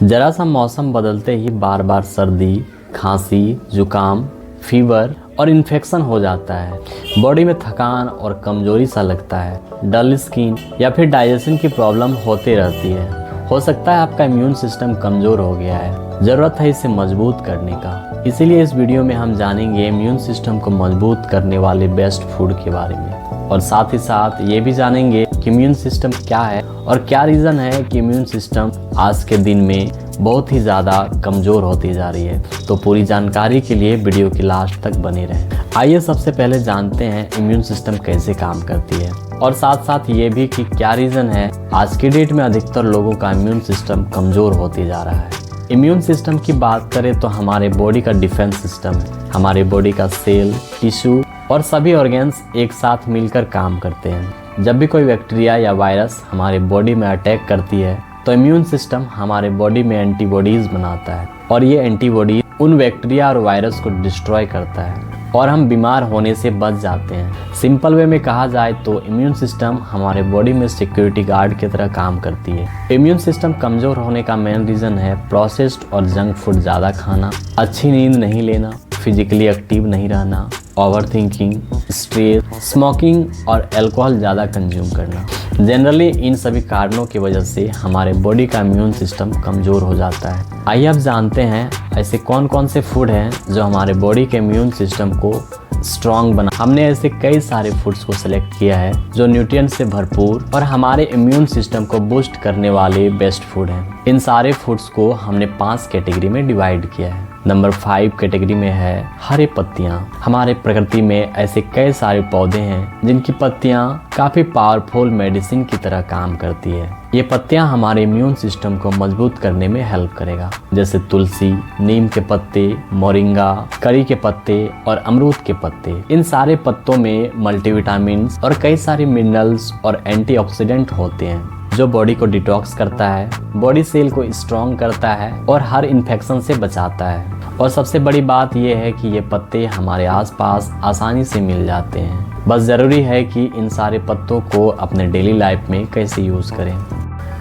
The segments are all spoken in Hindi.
जरा सा मौसम बदलते ही बार बार सर्दी, खांसी, जुकाम, फीवर और इन्फेक्शन हो जाता है। बॉडी में थकान और कमजोरी सा लगता है, डल स्किन या फिर डाइजेशन की प्रॉब्लम होते रहती है। हो सकता है आपका इम्यून सिस्टम कमजोर हो गया है, ज़रूरत है इसे मजबूत करने का। इसीलिए इस वीडियो में हम जानेंगे इम्यून सिस्टम को मजबूत करने वाले बेस्ट फूड के बारे में, और साथ ही साथ ये भी जानेंगे कि इम्यून सिस्टम क्या है और क्या रीज़न है कि इम्यून सिस्टम आज के दिन में बहुत ही ज़्यादा कमज़ोर होती जा रही है। तो पूरी जानकारी के लिए वीडियो की लास्ट तक बने रहें। आइए सबसे पहले जानते हैं इम्यून सिस्टम कैसे काम करती है, और साथ साथ ये भी कि क्या रीज़न है आज की डेट में अधिकतर लोगों का इम्यून सिस्टम कमज़ोर होते जा रहा है। इम्यून सिस्टम की बात करें तो हमारे बॉडी का डिफेंस सिस्टम है। हमारे बॉडी का सेल, टिश्यू और सभी ऑर्गन्स एक साथ मिलकर काम करते हैं। जब भी कोई बैक्टीरिया या वायरस हमारे बॉडी में अटैक करती है तो इम्यून सिस्टम हमारे बॉडी में एंटीबॉडीज़ बनाता है, और ये एंटीबॉडी उन बैक्टीरिया और वायरस को डिस्ट्रॉय करता है और हम बीमार होने से बच जाते हैं। सिंपल वे में कहा जाए तो इम्यून सिस्टम हमारे बॉडी में सिक्योरिटी गार्ड की तरह काम करती है। इम्यून सिस्टम कमज़ोर होने का मेन रीज़न है प्रोसेस्ड और जंक फूड ज़्यादा खाना, अच्छी नींद नहीं लेना, फिजिकली एक्टिव नहीं रहना, ओवर थिंकिंग, स्ट्रेस, स्मोकिंग और अल्कोहल ज़्यादा कंज्यूम करना। जनरली इन सभी कारणों की वजह से हमारे बॉडी का इम्यून सिस्टम कमज़ोर हो जाता है। आइए अब जानते हैं ऐसे कौन कौन से फूड हैं जो हमारे बॉडी के इम्यून सिस्टम को स्ट्रॉन्ग बना। हमने ऐसे कई सारे फूड्स को सिलेक्ट किया है जो न्यूट्रिएंट से भरपूर और हमारे इम्यून सिस्टम को बूस्ट करने वाले बेस्ट फूड हैं। इन सारे फूड्स को हमने 5 कैटेगरी में डिवाइड किया है। नंबर 5 कैटेगरी में है हरे पत्तियाँ। हमारे प्रकृति में ऐसे कई सारे पौधे हैं जिनकी पत्तियाँ काफ़ी पावरफुल मेडिसिन की तरह काम करती है। ये पत्तियाँ हमारे इम्यून सिस्टम को मजबूत करने में हेल्प करेगा, जैसे तुलसी, नीम के पत्ते, मोरिंगा, करी के पत्ते और अमरूद के पत्ते। इन सारे पत्तों में मल्टीविटामिन और कई सारे मिनरल्स और एंटीऑक्सीडेंट होते हैं जो बॉडी को डिटॉक्स करता है, बॉडी सेल को स्ट्रॉन्ग करता है और हर इन्फेक्शन से बचाता है। और सबसे बड़ी बात यह है कि ये पत्ते हमारे आसपास आसानी से मिल जाते हैं, बस ज़रूरी है कि इन सारे पत्तों को अपने डेली लाइफ में कैसे यूज़ करें।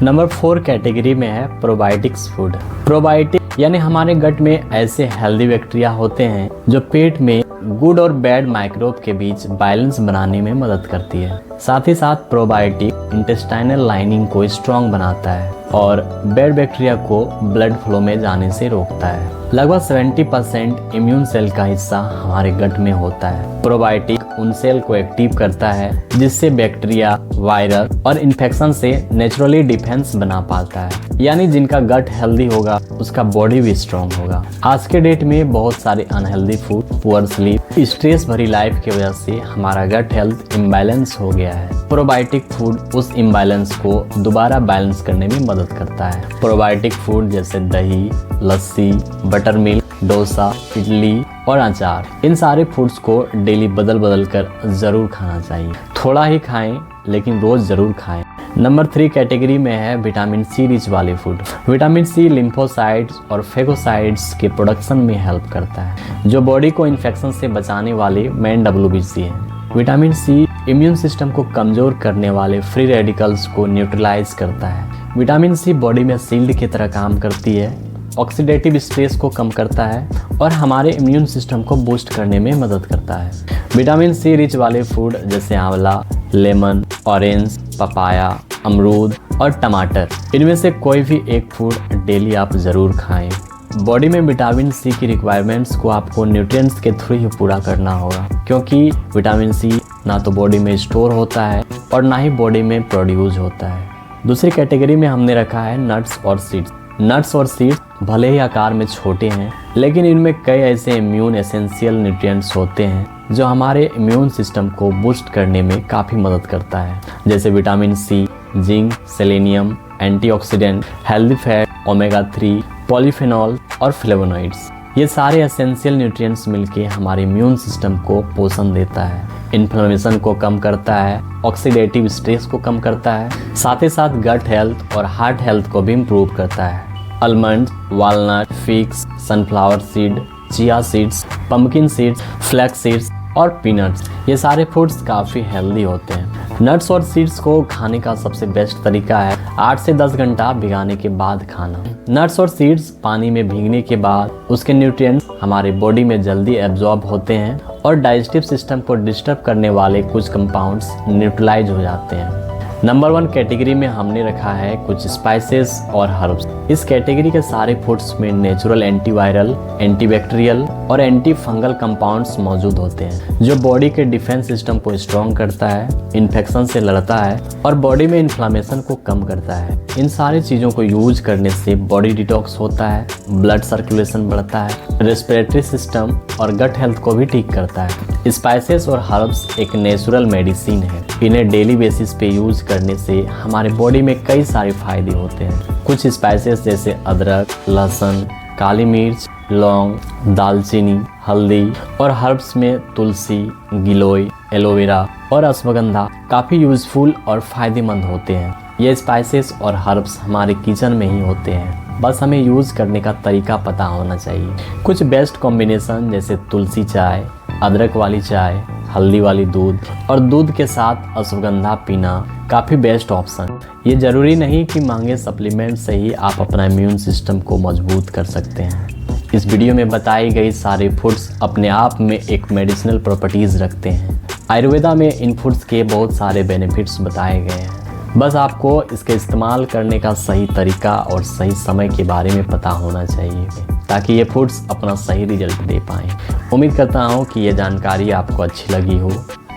नंबर 4 कैटेगरी में है प्रोबायोटिक्स फूड। प्रोबायोटिक यानी हमारे गट में ऐसे हेल्दी बैक्टीरिया होते हैं जो पेट में गुड और बैड माइक्रोब के बीच बैलेंस बनाने में मदद करती है। साथ ही साथ प्रोबायोटिक इंटेस्टाइनल लाइनिंग को स्ट्रॉन्ग बनाता है और बैड बैक्टीरिया को ब्लड फ्लो में जाने से रोकता है। लगभग 70% इम्यून सेल का हिस्सा हमारे गट में होता है। प्रोबायोटिक उन सेल को एक्टिव करता है जिससे बैक्टीरिया, वायरस और इन्फेक्शन से नेचुरली डिफेंस बना पाता है। यानी जिनका गट हेल्दी होगा उसका बॉडी भी स्ट्रॉन्ग होगा। आज के डेट में बहुत सारे unhealthy food, poor sleep, stress भरी लाइफ की वजह से हमारा गट हेल्थ इम्बैलेंस हो गया है। प्रोबायोटिक फूड उस इम्बैलेंस को दोबारा बैलेंस करने में मदद करता है। प्रोबायोटिक फूड जैसे दही, लस्सी, बटर मिल्क, डोसा, इडली और अचार, इन सारे फूड्स को डेली बदल बदल कर ज़रूर खाना चाहिए। थोड़ा ही खाएं लेकिन रोज़ ज़रूर खाएं। नंबर 3 कैटेगरी में है विटामिन सी रिच वाले फूड। विटामिन सी लिम्फोसाइट्स और फेगोसाइट्स के प्रोडक्शन में हेल्प करता है, जो बॉडी को इन्फेक्शन से बचाने वाले मेन WBC हैं। विटामिन सी इम्यून सिस्टम को कमज़ोर करने वाले फ्री रेडिकल्स को न्यूट्रलाइज करता है। विटामिन सी बॉडी में शील्ड की तरह काम करती है, ऑक्सीडेटिव स्ट्रेस को कम करता है और हमारे इम्यून सिस्टम को बूस्ट करने में मदद करता है। विटामिन सी रिच वाले फूड जैसे आंवला, लेमन, ऑरेंज, पपाया, अमरूद और टमाटर, इनमें से कोई भी एक फूड डेली आप ज़रूर खाएं। बॉडी में विटामिन सी की रिक्वायरमेंट्स को आपको न्यूट्रिएंट्स के थ्रू ही पूरा करना होगा, क्योंकि विटामिन सी ना तो बॉडी में स्टोर होता है और ना ही बॉडी में प्रोड्यूस होता है। दूसरी कैटेगरी में हमने रखा है नट्स और सीड्स। नट्स और सीड्स भले ही आकार में छोटे हैं, लेकिन इनमें कई ऐसे इम्यून एसेंशियल न्यूट्रिएंट्स होते हैं जो हमारे इम्यून सिस्टम को बूस्ट करने में काफ़ी मदद करता है, जैसे vitamin C, zinc, selenium, antioxidant, healthy fat, omega 3, polyphenol और फ्लेवोनॉइड्स। ये सारे एसेंशियल न्यूट्रिएंट्स मिलके हमारे इम्यून सिस्टम को पोषण देता है, इन्फ्लेमेशन को कम करता है, ऑक्सीडेटिव स्ट्रेस को कम करता है, साथ ही साथ गट हेल्थ और हार्ट हेल्थ को भी इम्प्रूव करता है। Almond, walnut, figs, sunflower seed, chia seeds, pumpkin seeds, flax seeds और पीनट्स, ये सारे फूड्स काफ़ी हेल्दी होते हैं। नट्स और सीड्स को खाने का सबसे बेस्ट तरीका है 8 से 10 घंटा भिगाने के बाद खाना। नट्स और सीड्स पानी में भीगने के बाद उसके न्यूट्रिएंट्स हमारे बॉडी में जल्दी एब्जॉर्ब होते हैं और डाइजेस्टिव सिस्टम को डिस्टर्ब करने वाले कुछ कंपाउंड्स न्यूट्रलाइज हो जाते हैं। नंबर 1 कैटेगरी में हमने रखा है कुछ स्पाइसेस और हर्ब्स। इस कैटेगरी के सारे फूड्स में नेचुरल एंटीवायरल, एंटीबैक्टीरियल और एंटी फंगल कंपाउंड्स मौजूद होते हैं जो बॉडी के डिफेंस सिस्टम को स्ट्रॉन्ग करता है, इन्फेक्शन से लड़ता है और बॉडी में इन्फ्लामेशन को कम करता है। इन सारी चीज़ों को यूज करने से बॉडी डिटॉक्स होता है, ब्लड सर्कुलेशन बढ़ता है, रेस्पिरेटरी सिस्टम और गट हेल्थ को भी ठीक करता है। स्पाइसेस और हर्ब्स एक नेचुरल मेडिसिन है। इन्हें डेली बेसिस पे यूज करने से हमारे बॉडी में कई सारे फायदे होते हैं। कुछ स्पाइसेस जैसे अदरक, लहसुन, काली मिर्च, लौंग, दालचीनी, हल्दी और हर्ब्स में तुलसी, गिलोय, एलोवेरा और अश्वगंधा काफ़ी यूजफुल और फायदेमंद होते हैं। ये स्पाइसेस और हर्ब्स हमारे किचन में ही होते हैं, बस हमें यूज़ करने का तरीका पता होना चाहिए। कुछ बेस्ट कॉम्बिनेशन जैसे तुलसी चाय, अदरक वाली चाय, हल्दी वाली दूध और दूध के साथ अश्वगंधा पीना काफ़ी बेस्ट ऑप्शन। ये ज़रूरी नहीं कि महंगे सप्लीमेंट से ही आप अपना इम्यून सिस्टम को मजबूत कर सकते हैं। इस वीडियो में बताई गई सारे फूड्स अपने आप में एक मेडिसिनल प्रॉपर्टीज़ रखते हैं। आयुर्वेदा में इन फूड्स के बहुत सारे बेनिफिट्स बताए गए हैं, बस आपको इसके इस्तेमाल करने का सही तरीका और सही समय के बारे में पता होना चाहिए ताकि ये फूड्स अपना सही रिजल्ट दे पाएँ। उम्मीद करता हूँ कि ये जानकारी आपको अच्छी लगी हो।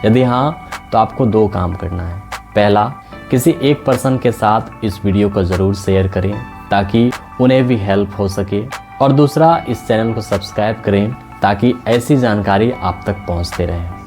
यदि हाँ, तो आपको 2 काम करना है। पहला, किसी एक पर्सन के साथ इस वीडियो को ज़रूर शेयर करें ताकि उन्हें भी हेल्प हो सके, और दूसरा, इस चैनल को सब्सक्राइब करें ताकि ऐसी जानकारी आप तक पहुँचते रहें।